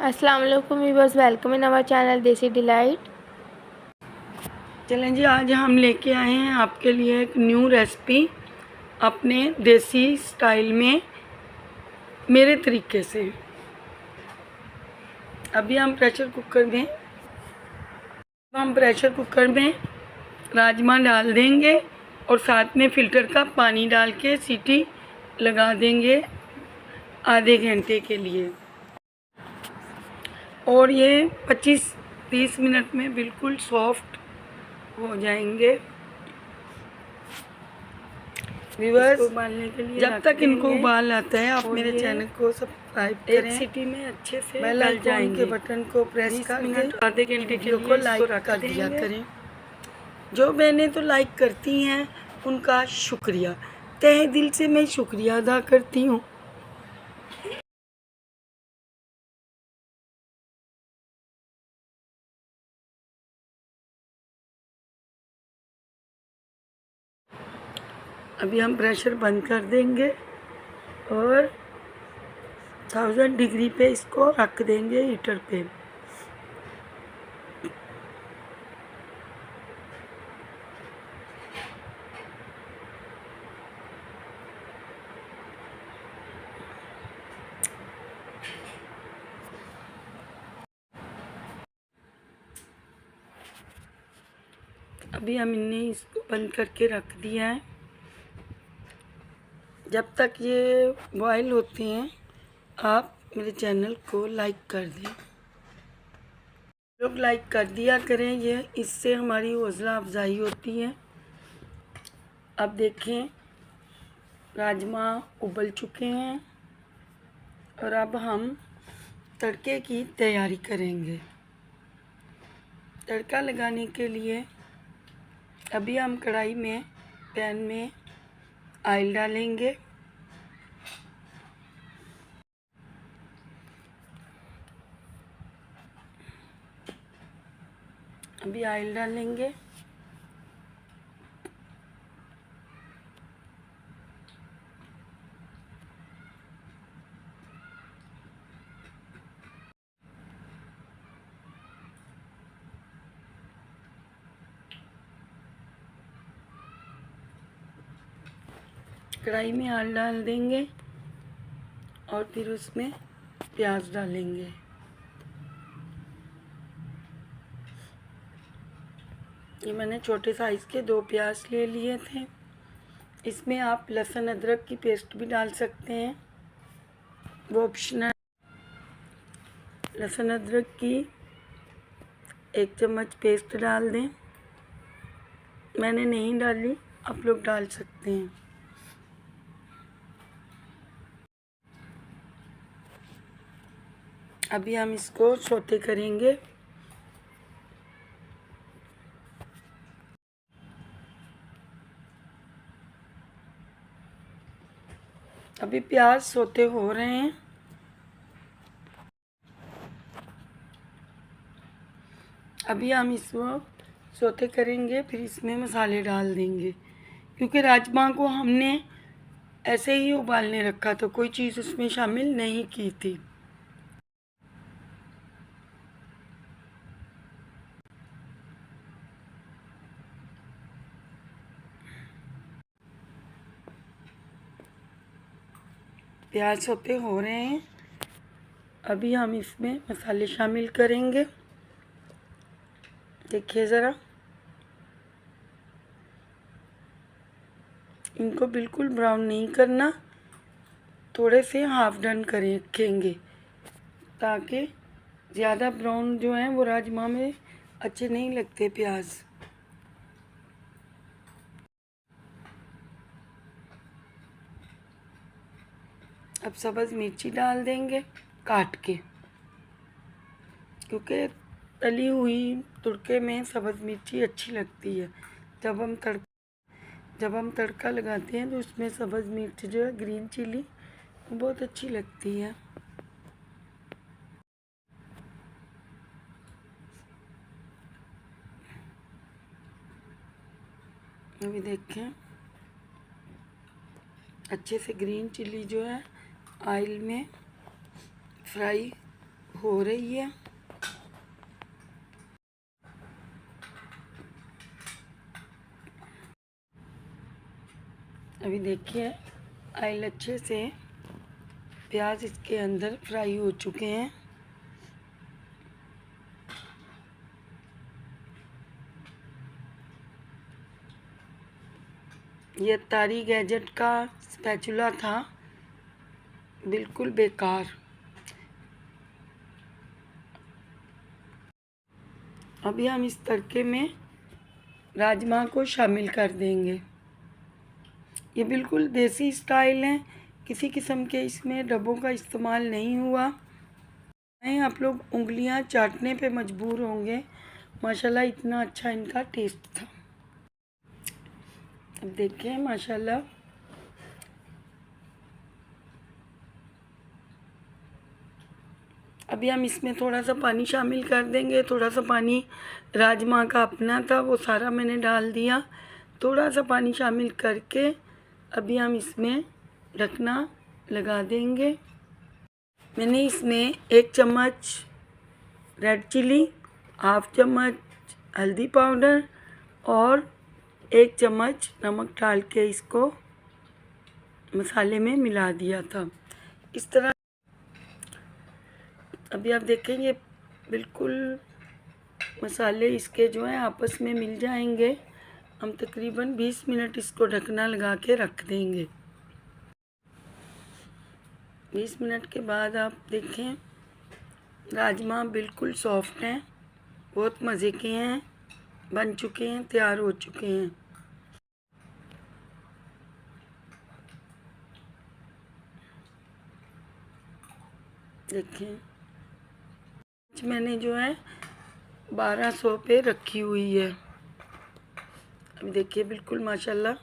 अस्सलाम वालेकुम viewers, welcome in our channel Desi delight. चलें जी, आज हम लेके आए हैं आपके लिए एक न्यू रेसिपी अपने देसी स्टाइल में, मेरे तरीके से। अभी हम प्रेशर कुकर में राजमा डाल देंगे और साथ में फ़िल्टर का पानी डाल के सीटी लगा देंगे आधे घंटे के लिए। और ये 25-30 मिनट में बिल्कुल सॉफ्ट हो जाएंगे। व्यूअर्स, उबालने के लिए जब तक इनको उबाल आता है आप मेरे चैनल को सब्सक्राइब करें, एक सीटी में अच्छे से बेल आइकन के बटन को प्रेस करके आधे घंटे के लिए लाइक कर दिया करें। जो बहनें तो लाइक करती हैं उनका शुक्रिया, तहे दिल से मैं शुक्रिया अदा करती हूँ। अभी हम प्रेशर बंद कर देंगे और 1000 डिग्री पे इसको रख देंगे हीटर पे। अभी हमने इसको बंद करके रख दिया है। जब तक ये बॉयल होते हैं आप मेरे चैनल को लाइक कर दें। लोग लाइक कर दिया करें, ये इससे हमारी हौसला अफजाई होती है। अब देखें राजमा उबल चुके हैं और अब हम तड़के की तैयारी करेंगे। तड़का लगाने के लिए अभी हम कढ़ाई में पैन में ऑयल डालेंगे। अभी ऑयल डालेंगे। कढ़ाई में ऑयल डाल देंगे और फिर उसमें प्याज डालेंगे। ये मैंने छोटे साइज़ के 2 प्याज ले लिए थे। इसमें आप लहसुन अदरक की पेस्ट भी डाल सकते हैं, वो ऑप्शनल। लहसुन अदरक की 1 चम्मच पेस्ट डाल दें। मैंने नहीं डाली, आप लोग डाल सकते हैं। अभी हम इसको सौते करेंगे। अभी प्याज सौते हो रहे हैं। अभी हम इसको सौते करेंगे, फिर इसमें मसाले डाल देंगे। क्योंकि राजमा को हमने ऐसे ही उबालने रखा था, कोई चीज़ उसमें शामिल नहीं की थी। प्याज सौते हो रहे हैं। अभी हम इसमें मसाले शामिल करेंगे। देखिए ज़रा, इनको बिल्कुल ब्राउन नहीं करना, थोड़े से हाफ डन रखेंगे ताकि ज़्यादा ब्राउन जो है वो राजमा में अच्छे नहीं लगते प्याज। अब सब्ज़ मिर्ची डाल देंगे काट के, क्योंकि तली हुई तुड़के में सब्ज़ मिर्ची अच्छी लगती है। जब हम तड़का लगाते हैं तो उसमें सब्ज़ मिर्च जो है, ग्रीन चिली, बहुत अच्छी लगती है। अभी देखें अच्छे से ग्रीन चिली जो है ऑयल में फ्राई हो रही है। अभी देखिए ऑयल अच्छे से, प्याज इसके अंदर फ्राई हो चुके हैं। ये तारी गैजेट का स्पैचुला था, बिल्कुल बेकार। अभी हम इस तड़के में राजमा को शामिल कर देंगे। ये बिल्कुल देसी स्टाइल है, किसी किस्म के इसमें डब्बों का इस्तेमाल नहीं हुआ है। आप लोग उंगलियां चाटने पे मजबूर होंगे, माशाल्लाह इतना अच्छा इनका टेस्ट था। अब देखें माशाल्लाह अभी हम इसमें थोड़ा सा पानी शामिल कर देंगे। थोड़ा सा पानी राजमा का अपना था, वो सारा मैंने डाल दिया। थोड़ा सा पानी शामिल करके अभी हम इसमें ढकना लगा देंगे। मैंने इसमें 1 चम्मच रेड चिली, हाफ चम्मच हल्दी पाउडर और 1 चम्मच नमक डाल के इसको मसाले में मिला दिया था। इस तरह अभी आप देखेंगे बिल्कुल मसाले इसके जो हैं आपस में मिल जाएंगे। हम तकरीबन 20 मिनट इसको ढकना लगा के रख देंगे। 20 मिनट के बाद आप देखें राजमा बिल्कुल सॉफ्ट हैं, बहुत मज़े के हैं, बन चुके हैं, तैयार हो चुके हैं। देखें मैंने जो है 1200 पे रखी हुई है। अभी देखिए बिल्कुल माशाल्लाह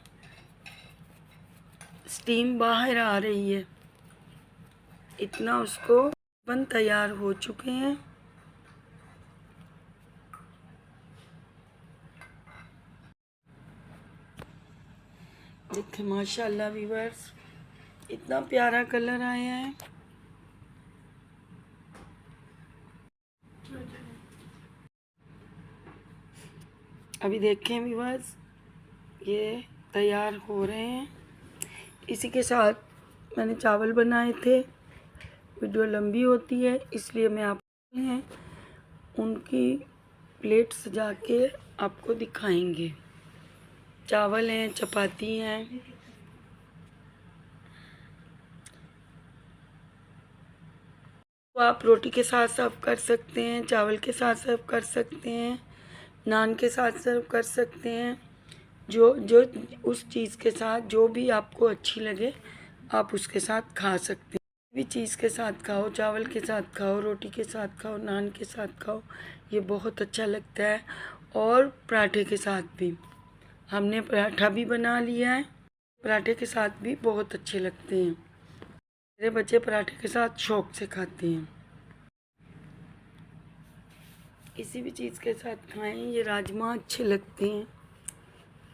स्टीम बाहर आ रही है, इतना उसको बन तैयार हो चुके हैं। देखिए माशाल्लाह व्यूअर्स इतना प्यारा कलर आया है। अभी देखें व्यूअर्स ये तैयार हो रहे हैं। इसी के साथ मैंने चावल बनाए थे। वीडियो लंबी होती है इसलिए मैं आपको हैं उनकी प्लेट सजा के आपको दिखाएंगे। चावल हैं, चपाती हैं, तो आप रोटी के साथ सर्व कर सकते हैं, चावल के साथ सर्व कर सकते हैं, नान के साथ सर्व कर सकते हैं। जो जो उस चीज़ के साथ जो भी आपको अच्छी लगे आप उसके साथ खा सकते हैं। भी चीज़ के साथ खाओ, चावल के साथ खाओ, रोटी के साथ खाओ, नान के साथ खाओ, ये बहुत अच्छा लगता है। और पराठे के साथ भी हमने पराठा भी बना लिया है, पराठे के साथ भी बहुत अच्छे लगते हैं। मेरे बच्चे पराठे के साथ शौक़ से खाते हैं। किसी भी चीज़ के साथ खाएं, ये राजमा अच्छे लगते हैं।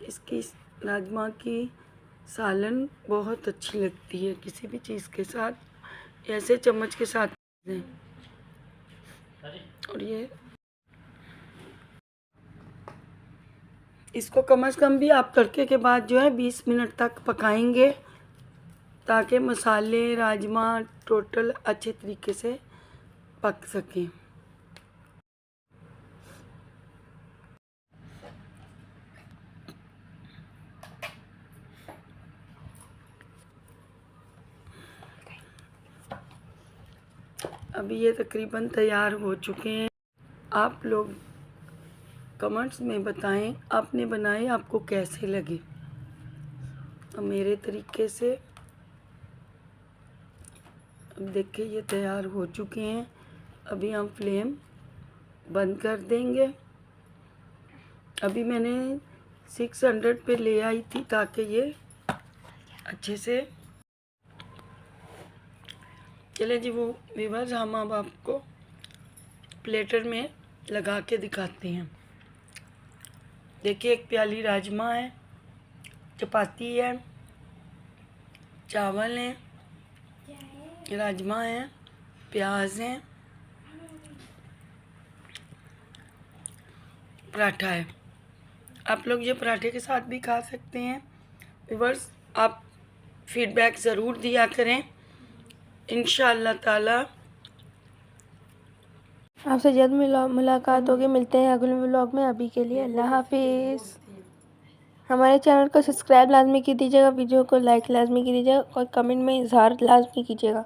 इसकी राजमा की सालन बहुत अच्छी लगती है, किसी भी चीज़ के साथ ऐसे चम्मच के साथ दें। और ये इसको कम से कम भी आप तड़के के बाद जो है 20 मिनट तक पकाएंगे ताकि मसाले राजमा टोटल अच्छे तरीके से पक सकें। अभी ये तकरीबन तैयार हो चुके हैं। आप लोग कमेंट्स में बताएं आपने बनाए आपको कैसे लगे। अब मेरे तरीके से अब देखिए ये तैयार हो चुके हैं। अभी हम फ्लेम बंद कर देंगे। अभी मैंने 600 पे ले आई थी ताकि ये अच्छे से चले जी। वो व्यूअर्स हम अब आपको प्लेटर में लगा के दिखाते हैं। देखिए एक प्याली राजमा है, चपाती है, चावल हैं, राजमा हैं, प्याज हैं, पराठा है। आप लोग ये पराठे के साथ भी खा सकते हैं। व्यूअर्स, आप फीडबैक ज़रूर दिया करें। इंशाअल्लाह ताला आपसे जल्द मुलाकात होगी। मिलते हैं अगले व्लॉग में। अभी के लिए अल्लाह हाफिज़। हमारे चैनल को सब्सक्राइब लाजमी की दीजिएगा, वीडियो को लाइक लाजमी की दीजिएगा और कमेंट में इजहार लाजमी कीजिएगा।